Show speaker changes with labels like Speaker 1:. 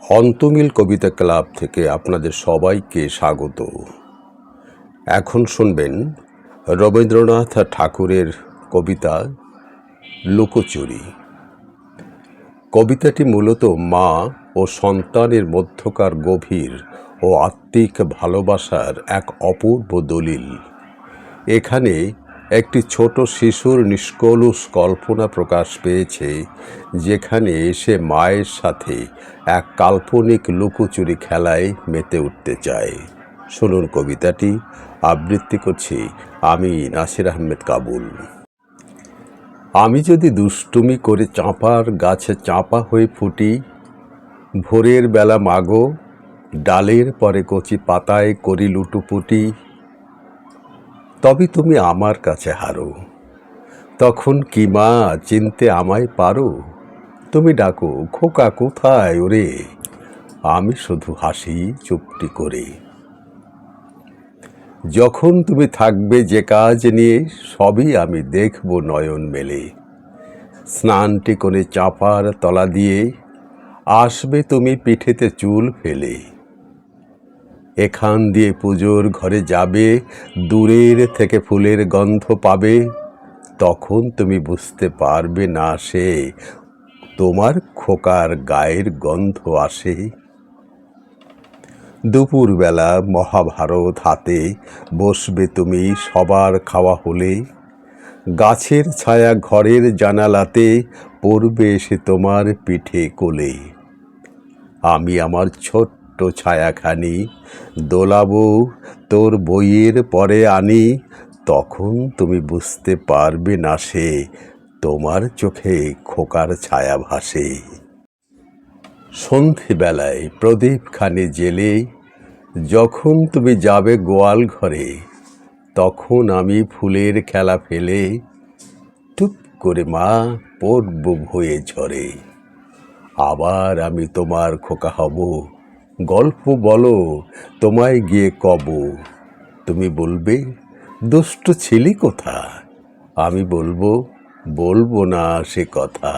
Speaker 1: অন্তমিল কবিতা club থেকে আপনাদের সবাইকে স্বাগত। এখন শুনবেন রবীন্দ্রনাথ ঠাকুরের কবিতা লুকোচুরি। কবিতাটি মূলত মা ও সন্তানের মধ্যকার গভীর ও আত্মিক ভালোবাসার এক অপূর্ব দলিল। এখানে একটি ছোট শিশুর নিষ্কলুষ কল্পনা প্রকাশ পেয়েছে, যেখানে সে মায়ের সাথে এক কাল্পনিক লুকোচুরি খেলায় মেতে উঠতে চায়। শুনুন কবিতাটি, আবৃত্তি করছি আমি নাসির আহমেদ কাবুল। আমি যদি দুষ্টুমি করে চাঁপার গাছে চাঁপা হয়ে ফুটি, ভোরের বেলা মাগো ডালের পরে কচি পাতায় করি লুটোপুটি, তবে তুমি আমার কাছে হারো। তখন কি মা চিনতে আমায় পারো? তুমি ডাকো খোকা কোথায় ওরে, আমি শুধু হাসি চুপটি করে। যখন তুমি থাকবে যে কাজ নিয়ে, সবই আমি দেখব নয়ন মেলে। স্নানটি করে চাঁপার তলা দিয়ে আসবে তুমি পিঠেতে চুল ফেলে। এখান দিয়ে পুজোর ঘরে যাবে, দূরের থেকে ফুলের গন্ধ পাবে। তখন তুমি বুঝতে পারবে না সে তোমার খোকার গায়ের গন্ধ আসে। দুপুরবেলা মহাভারত হাতে বসবে তুমি সবার খাওয়া হলে। গাছের ছায়া ঘরের জানালাতে পড়বে এসে তোমার পিঠে কোলে। আমি আমার ছোট্ট ছায়াখানি দোলাবো তোর বইয়ের পরে আনি। তখন তুমি বুঝতে পারবে না সে তোমার চোখে খোকার ছায়া ভাসে। সন্ধেবেলায় প্রদীপখানি জেলে যখন তুমি যাবে গোয়াল ঘরে, তখন আমি ফুলের খেলা ফেলে টুপ করে মা পড়ব ভয়ে ঝরে। আবার আমি তোমার খোকা হব, গল্প বলো তোমায় গিয়ে কব। তুমি বলবে দুষ্ট ছিলি কোথা, আমি বলবো না সে কথা।